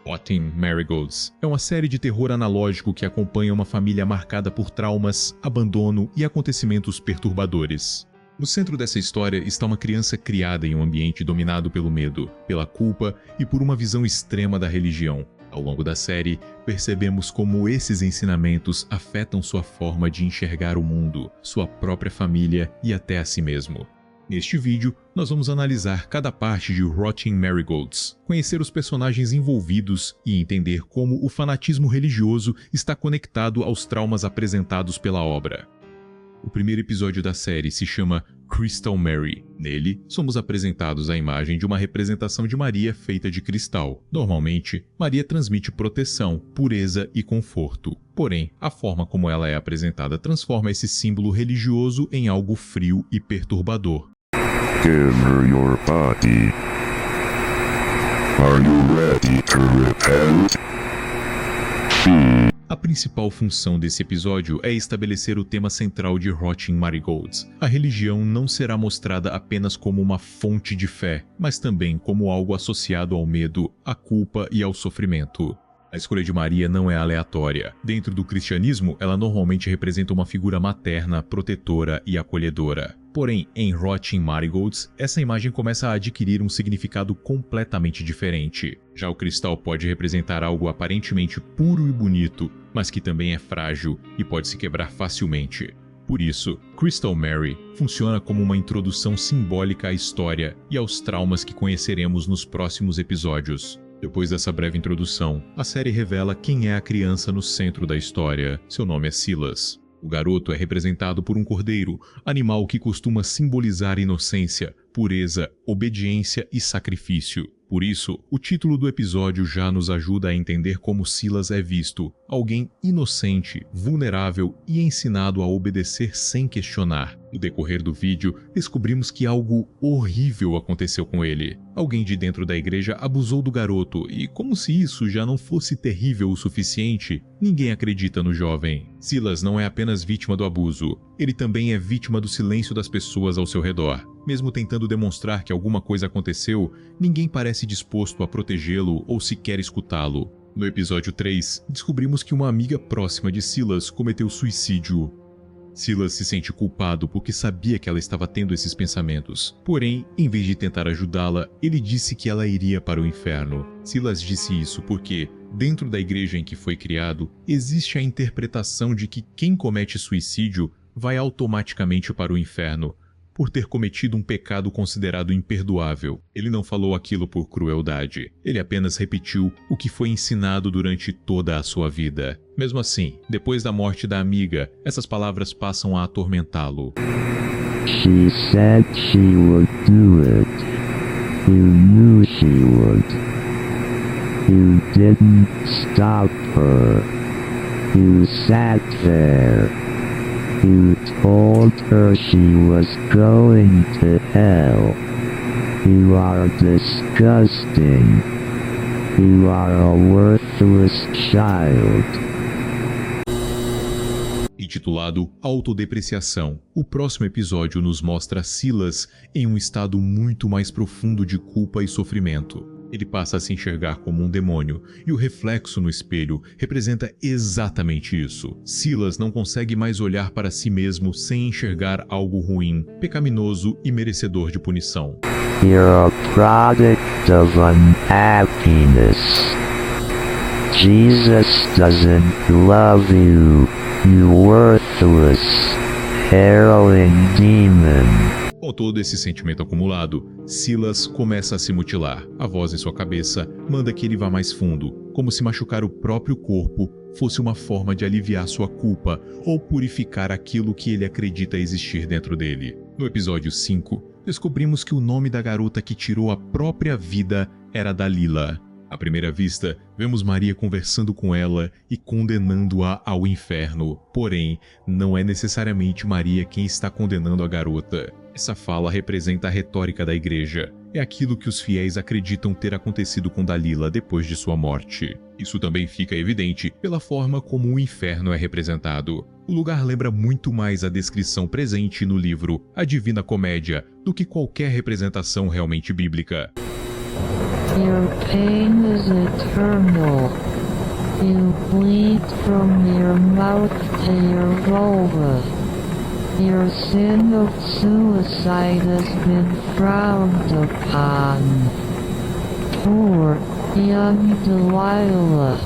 Rotting Marigolds é uma série de terror analógico que acompanha uma família marcada por traumas, abandono e acontecimentos perturbadores. No centro dessa história está uma criança criada em um ambiente dominado pelo medo, pela culpa e por uma visão extrema da religião. Ao longo da série, percebemos como esses ensinamentos afetam sua forma de enxergar o mundo, sua própria família e até a si mesmo. Neste vídeo, nós vamos analisar cada parte de Rotting Marigolds, conhecer os personagens envolvidos e entender como o fanatismo religioso está conectado aos traumas apresentados pela obra. O primeiro episódio da série se chama Crystal Mary. Nele, somos apresentados a imagem de uma representação de Maria feita de cristal. Normalmente, Maria transmite proteção, pureza e conforto. Porém, a forma como ela é apresentada transforma esse símbolo religioso em algo frio e perturbador. Give her your body. Are you ready to repent? A principal função desse episódio é estabelecer o tema central de Rotting Marigolds. A religião não será mostrada apenas como uma fonte de fé, mas também como algo associado ao medo, à culpa e ao sofrimento. A escolha de Maria não é aleatória. Dentro do cristianismo, ela normalmente representa uma figura materna, protetora e acolhedora. Porém, em Rotting Marigolds, essa imagem começa a adquirir um significado completamente diferente. Já o cristal pode representar algo aparentemente puro e bonito, mas que também é frágil e pode se quebrar facilmente. Por isso, Crystal Mary funciona como uma introdução simbólica à história e aos traumas que conheceremos nos próximos episódios. Depois dessa breve introdução, a série revela quem é a criança no centro da história. Seu nome é Silas. O garoto é representado por um cordeiro, animal que costuma simbolizar inocência, pureza, obediência e sacrifício. Por isso, o título do episódio já nos ajuda a entender como Silas é visto, alguém inocente, vulnerável e ensinado a obedecer sem questionar. No decorrer do vídeo, descobrimos que algo horrível aconteceu com ele. Alguém de dentro da igreja abusou do garoto e, como se isso já não fosse terrível o suficiente, ninguém acredita no jovem. Silas não é apenas vítima do abuso, ele também é vítima do silêncio das pessoas ao seu redor. Mesmo tentando demonstrar que alguma coisa aconteceu, ninguém parece disposto a protegê-lo ou sequer escutá-lo. No episódio 3, descobrimos que uma amiga próxima de Silas cometeu suicídio. Silas se sente culpado porque sabia que ela estava tendo esses pensamentos. Porém, em vez de tentar ajudá-la, ele disse que ela iria para o inferno. Silas disse isso porque, dentro da igreja em que foi criado, existe a interpretação de que quem comete suicídio vai automaticamente para o inferno, por ter cometido um pecado considerado imperdoável. Ele não falou aquilo por crueldade. Ele apenas repetiu o que foi ensinado durante toda a sua vida. Mesmo assim, depois da morte da amiga, essas palavras passam a atormentá-lo. She said she would do it. You knew she would. You didn't stop her. You sat there. You told her she was going to hell. You are disgusting. You are a worthless child. Intitulado Autodepreciação, o próximo episódio nos mostra Silas em um estado muito mais profundo de culpa e sofrimento. Ele passa a se enxergar como um demônio, e o reflexo no espelho representa exatamente isso. Silas não consegue mais olhar para si mesmo sem enxergar algo ruim, pecaminoso e merecedor de punição. You're a product of unhappiness. Jesus doesn't love you, you worthless, harrowing demon. Com todo esse sentimento acumulado, Silas começa a se mutilar. A voz em sua cabeça manda que ele vá mais fundo, como se machucar o próprio corpo fosse uma forma de aliviar sua culpa ou purificar aquilo que ele acredita existir dentro dele. No episódio 5, descobrimos que o nome da garota que tirou a própria vida era Dalila. À primeira vista, vemos Maria conversando com ela e condenando-a ao inferno. Porém, não é necessariamente Maria quem está condenando a garota. Essa fala representa a retórica da igreja. É aquilo que os fiéis acreditam ter acontecido com Dalila depois de sua morte. Isso também fica evidente pela forma como o inferno é representado. O lugar lembra muito mais a descrição presente no livro A Divina Comédia do que qualquer representação realmente bíblica. Your pain is eternal. You bleed from your mouth to your vulva. Your sin of suicide has been frowned upon. Poor, young Delilah.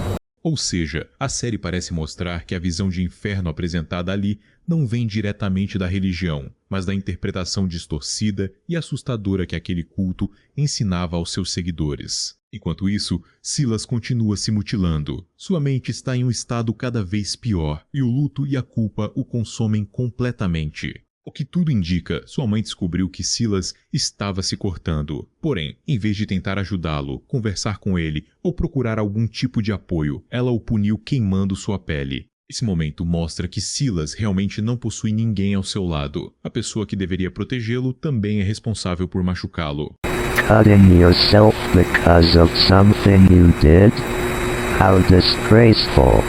Ou seja, a série parece mostrar que a visão de inferno apresentada ali não vem diretamente da religião, mas da interpretação distorcida e assustadora que aquele culto ensinava aos seus seguidores. Enquanto isso, Silas continua se mutilando. Sua mente está em um estado cada vez pior, e o luto e a culpa o consomem completamente. O que tudo indica, sua mãe descobriu que Silas estava se cortando. Porém, em vez de tentar ajudá-lo, conversar com ele ou procurar algum tipo de apoio, ela o puniu queimando sua pele. Esse momento mostra que Silas realmente não possui ninguém ao seu lado. A pessoa que deveria protegê-lo também é responsável por machucá-lo. Cutting yourself because of something you did? How disgraceful.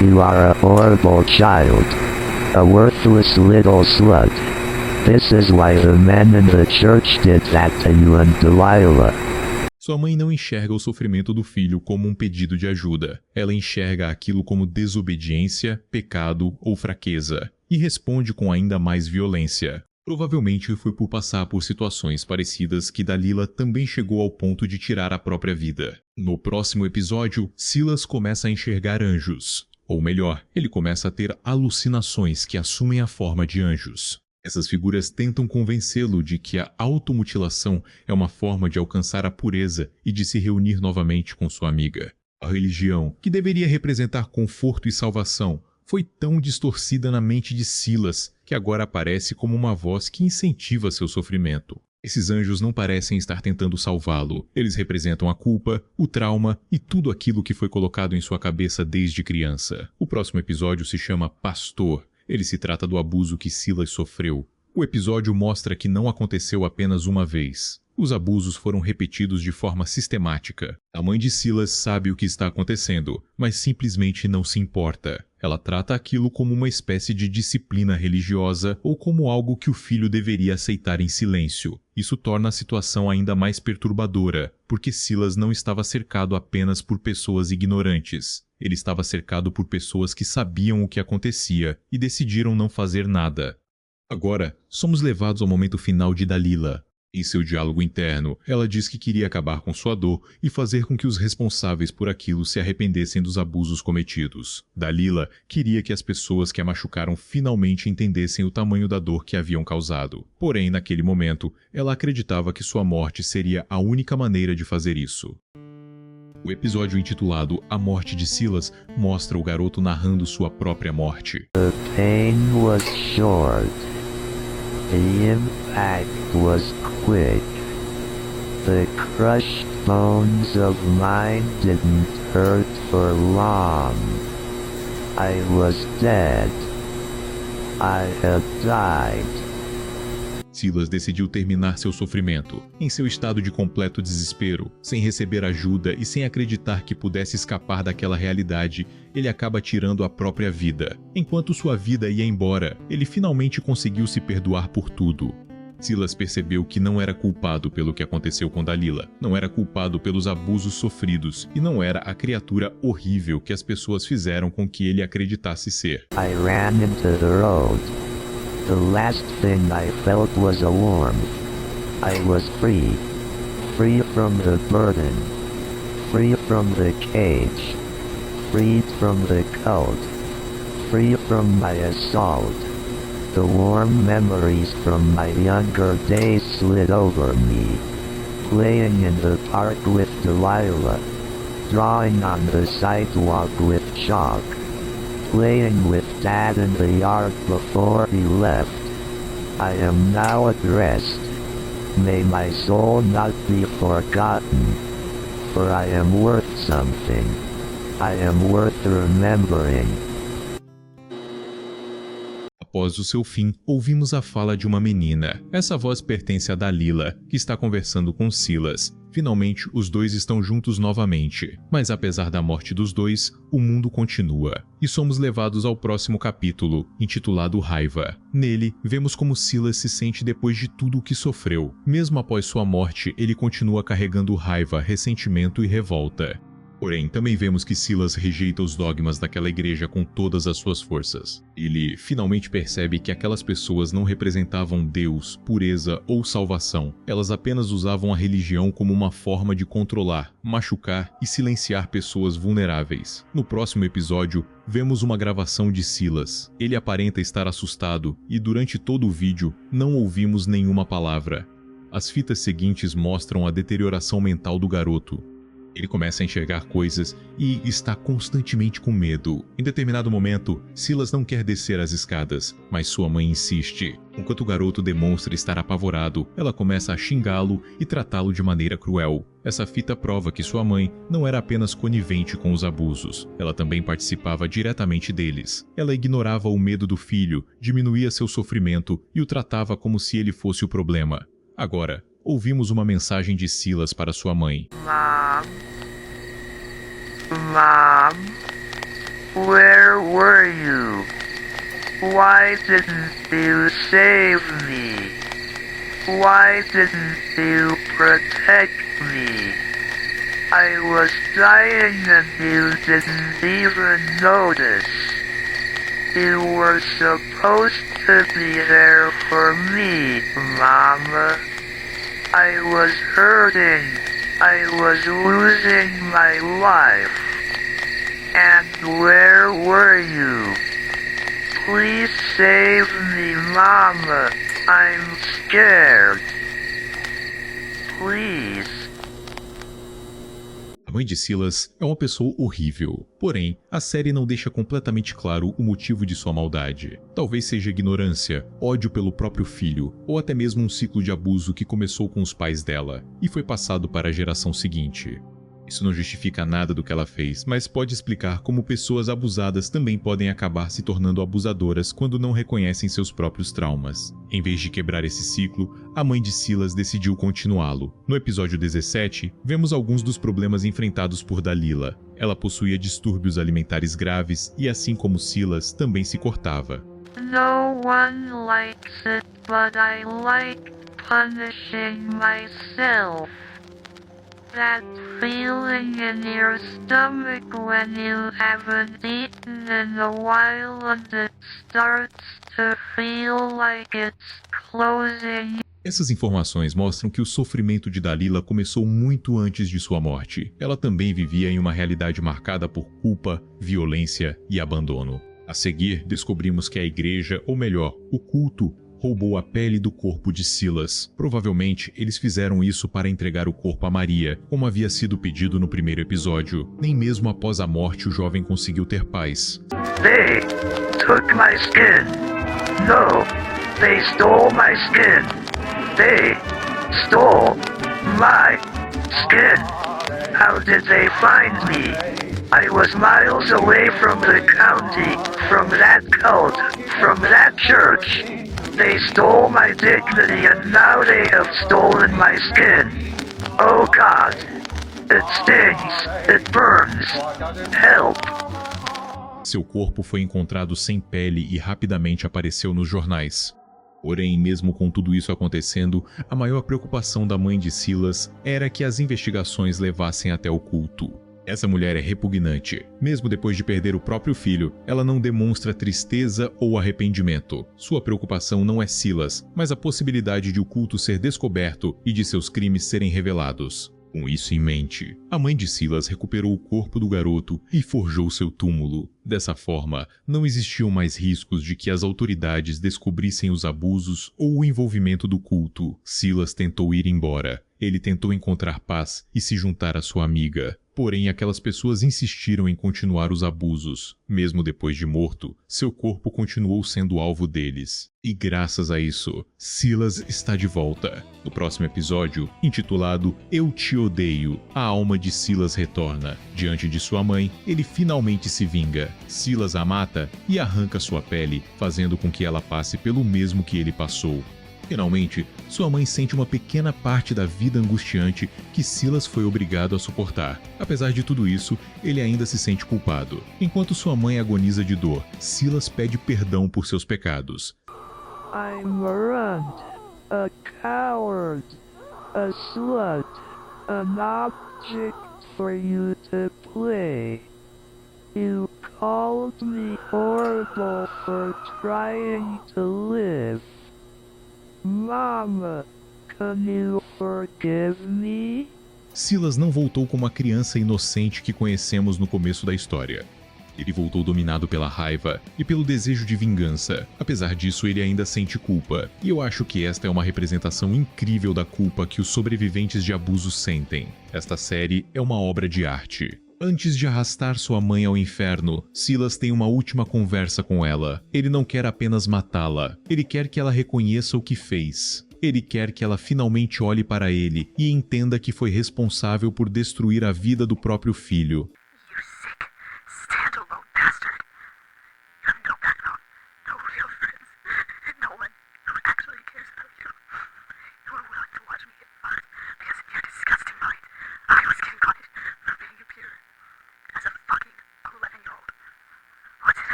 You are a horrible child. A worthless little slut. This is why the men in the church did that to you and Delilah. Sua mãe não enxerga o sofrimento do filho como um pedido de ajuda. Ela enxerga aquilo como desobediência, pecado ou fraqueza, e responde com ainda mais violência. Provavelmente foi por passar por situações parecidas que Delilah também chegou ao ponto de tirar a própria vida. No próximo episódio, Silas começa a enxergar anjos. Ou melhor, ele começa a ter alucinações que assumem a forma de anjos. Essas figuras tentam convencê-lo de que a automutilação é uma forma de alcançar a pureza e de se reunir novamente com sua amiga. A religião, que deveria representar conforto e salvação, foi tão distorcida na mente de Silas que agora aparece como uma voz que incentiva seu sofrimento. Esses anjos não parecem estar tentando salvá-lo. Eles representam a culpa, o trauma e tudo aquilo que foi colocado em sua cabeça desde criança. O próximo episódio se chama Pastor. Ele se trata do abuso que Silas sofreu. O episódio mostra que não aconteceu apenas uma vez. Os abusos foram repetidos de forma sistemática. A mãe de Silas sabe o que está acontecendo, mas simplesmente não se importa. Ela trata aquilo como uma espécie de disciplina religiosa ou como algo que o filho deveria aceitar em silêncio. Isso torna a situação ainda mais perturbadora, porque Silas não estava cercado apenas por pessoas ignorantes. Ele estava cercado por pessoas que sabiam o que acontecia e decidiram não fazer nada. Agora, somos levados ao momento final de Delilah. Em seu diálogo interno, ela diz que queria acabar com sua dor e fazer com que os responsáveis por aquilo se arrependessem dos abusos cometidos. Delilah queria que as pessoas que a machucaram finalmente entendessem o tamanho da dor que haviam causado. Porém, naquele momento, ela acreditava que sua morte seria a única maneira de fazer isso. O episódio intitulado A Morte de Silas mostra o garoto narrando sua própria morte. The pain was short. The impact was quick. The crushed bones of mine didn't hurt for long. I was dead. I had died. Silas decidiu terminar seu sofrimento, em seu estado de completo desespero, sem receber ajuda e sem acreditar que pudesse escapar daquela realidade, ele acaba tirando a própria vida. Enquanto sua vida ia embora, ele finalmente conseguiu se perdoar por tudo. Silas percebeu que não era culpado pelo que aconteceu com Delilah, não era culpado pelos abusos sofridos e não era a criatura horrível que as pessoas fizeram com que ele acreditasse ser. I ran into the road. The last thing I felt was a warmth. I was free. Free from the burden. Free from the cage. Freed from the cult. Free from my assault. The warm memories from my younger days slid over me. Playing in the park with Delilah. Drawing on the sidewalk with chalk. Playing with Dad in the yard before he left. I am now at rest. May my soul not be forgotten. For I am worth something. I am worth remembering. Após o seu fim, ouvimos a fala de uma menina. Essa voz pertence a Dalila, que está conversando com Silas. Finalmente, os dois estão juntos novamente. Mas apesar da morte dos dois, o mundo continua. E somos levados ao próximo capítulo, intitulado Raiva. Nele, vemos como Silas se sente depois de tudo o que sofreu. Mesmo após sua morte, ele continua carregando raiva, ressentimento e revolta. Porém, também vemos que Silas rejeita os dogmas daquela igreja com todas as suas forças. Ele finalmente percebe que aquelas pessoas não representavam Deus, pureza ou salvação. Elas apenas usavam a religião como uma forma de controlar, machucar e silenciar pessoas vulneráveis. No próximo episódio, vemos uma gravação de Silas. Ele aparenta estar assustado e durante todo o vídeo não ouvimos nenhuma palavra. As fitas seguintes mostram a deterioração mental do garoto. Ele começa a enxergar coisas e está constantemente com medo. Em determinado momento, Silas não quer descer as escadas, mas sua mãe insiste. Enquanto o garoto demonstra estar apavorado, ela começa a xingá-lo e tratá-lo de maneira cruel. Essa fita prova que sua mãe não era apenas conivente com os abusos, ela também participava diretamente deles. Ela ignorava o medo do filho, diminuía seu sofrimento e o tratava como se ele fosse o problema. Agora, ouvimos uma mensagem de Silas para sua mãe. Mom, where were you? Why didn't you save me? Why didn't you protect me? I was dying and you didn't even notice. You were supposed to be there for me, Mama. I was hurting. I was losing my life. And where were you? Please save me, Mama. I'm scared. Please. A mãe de Silas é uma pessoa horrível. Porém, a série não deixa completamente claro o motivo de sua maldade. Talvez seja ignorância, ódio pelo próprio filho, ou até mesmo um ciclo de abuso que começou com os pais dela e foi passado para a geração seguinte. Isso não justifica nada do que ela fez, mas pode explicar como pessoas abusadas também podem acabar se tornando abusadoras quando não reconhecem seus próprios traumas. Em vez de quebrar esse ciclo, a mãe de Silas decidiu continuá-lo. No episódio 17, vemos alguns dos problemas enfrentados por Dalila. Ela possuía distúrbios alimentares graves e, assim como Silas, também se cortava. No one likes it, but I like punishing myself. That feeling in your stomach when you haven't eaten in a while and it starts to feel like it's closing. Essas informações mostram que o sofrimento de Dalila começou muito antes de sua morte. Ela também vivia em uma realidade marcada por culpa, violência e abandono. A seguir, descobrimos que a igreja, ou melhor, o culto, roubou a pele do corpo de Silas. Provavelmente, eles fizeram isso para entregar o corpo a Maria, como havia sido pedido no primeiro episódio. Nem mesmo após a morte o jovem conseguiu ter paz. They took my skin. No, they stole my skin. They stole my skin. How did they find me? I was miles away from the county, from that cult, from that church. They stole my dignity and now they have stolen my skin. Oh God, it stings, it burns. Help. Seu corpo foi encontrado sem pele e rapidamente apareceu nos jornais. Porém, mesmo com tudo isso acontecendo, a maior preocupação da mãe de Silas era que as investigações levassem até o culto. Essa mulher é repugnante. Mesmo depois de perder o próprio filho, ela não demonstra tristeza ou arrependimento. Sua preocupação não é Silas, mas a possibilidade de o culto ser descoberto e de seus crimes serem revelados. Com isso em mente, a mãe de Silas recuperou o corpo do garoto e forjou seu túmulo. Dessa forma, não existiam mais riscos de que as autoridades descobrissem os abusos ou o envolvimento do culto. Silas tentou ir embora. Ele tentou encontrar paz e se juntar à sua amiga. Porém, aquelas pessoas insistiram em continuar os abusos. Mesmo depois de morto, seu corpo continuou sendo alvo deles. E graças a isso, Silas está de volta. No próximo episódio, intitulado Eu Te Odeio, a alma de Silas retorna. Diante de sua mãe, ele finalmente se vinga. Silas a mata e arranca sua pele, fazendo com que ela passe pelo mesmo que ele passou. Finalmente, sua mãe sente uma pequena parte da vida angustiante que Silas foi obrigado a suportar. Apesar de tudo isso, ele ainda se sente culpado. Enquanto sua mãe agoniza de dor, Silas pede perdão por seus pecados. I'm a runt, a coward, a slut, an object for you to play. You called me horrible for trying to live. Mama, can you forgive me? Silas não voltou como a criança inocente que conhecemos no começo da história. Ele voltou dominado pela raiva e pelo desejo de vingança. Apesar disso, ele ainda sente culpa. E eu acho que esta é uma representação incrível da culpa que os sobreviventes de abuso sentem. Esta série é uma obra de arte. Antes de arrastar sua mãe ao inferno, Silas tem uma última conversa com ela. Ele não quer apenas matá-la. Ele quer que ela reconheça o que fez. Ele quer que ela finalmente olhe para ele e entenda que foi responsável por destruir a vida do próprio filho.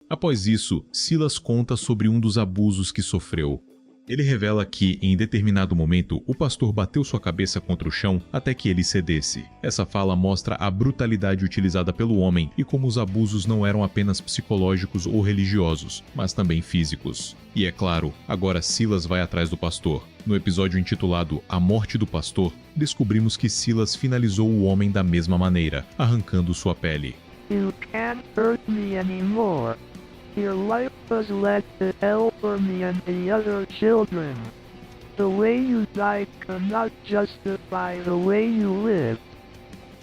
Após isso, Silas conta sobre um dos abusos que sofreu. Ele revela que, em determinado momento, o pastor bateu sua cabeça contra o chão até que ele cedesse. Essa fala mostra a brutalidade utilizada pelo homem e como os abusos não eram apenas psicológicos ou religiosos, mas também físicos. E é claro, agora Silas vai atrás do pastor. No episódio intitulado A Morte do Pastor, descobrimos que Silas finalizou o homem da mesma maneira, arrancando sua pele. You can't hurt me anymore. Your life was led to hell for me and the other children. The way you died cannot justify the way you lived.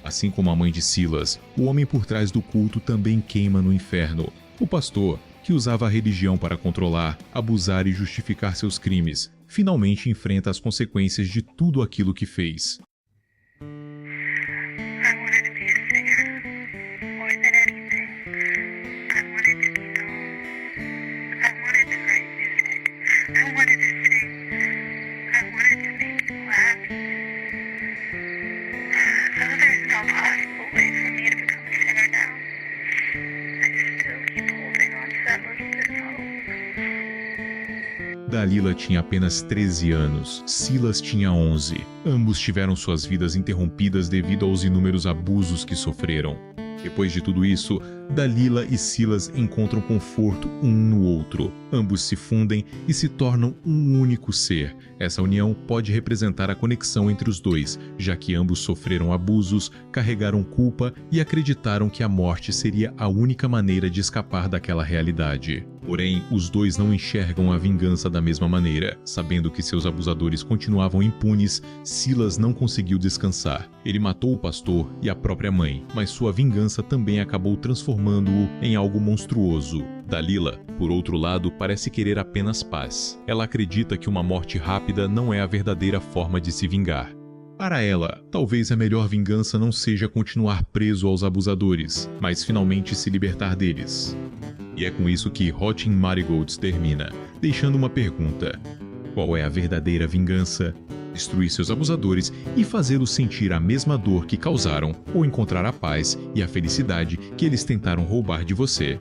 Assim como a mãe de Silas, o homem por trás do culto também queima no inferno. O pastor, que usava a religião para controlar, abusar e justificar seus crimes, finalmente enfrenta as consequências de tudo aquilo que fez. Dalila tinha apenas 13 anos, Silas tinha 11. Ambos tiveram suas vidas interrompidas devido aos inúmeros abusos que sofreram. Depois de tudo isso, Dalila e Silas encontram conforto um no outro. Ambos se fundem e se tornam um único ser. Essa união pode representar a conexão entre os dois, já que ambos sofreram abusos, carregaram culpa e acreditaram que a morte seria a única maneira de escapar daquela realidade. Porém, os dois não enxergam a vingança da mesma maneira. Sabendo que seus abusadores continuavam impunes, Silas não conseguiu descansar. Ele matou o pastor e a própria mãe, mas sua vingança também acabou transformando-o em algo monstruoso. Dalila, por outro lado, parece querer apenas paz. Ela acredita que uma morte rápida não é a verdadeira forma de se vingar. Para ela, talvez a melhor vingança não seja continuar preso aos abusadores, mas finalmente se libertar deles. E é com isso que Rotting Marigolds termina, deixando uma pergunta: qual é a verdadeira vingança? Destruir seus abusadores e fazê-los sentir a mesma dor que causaram, ou encontrar a paz e a felicidade que eles tentaram roubar de você?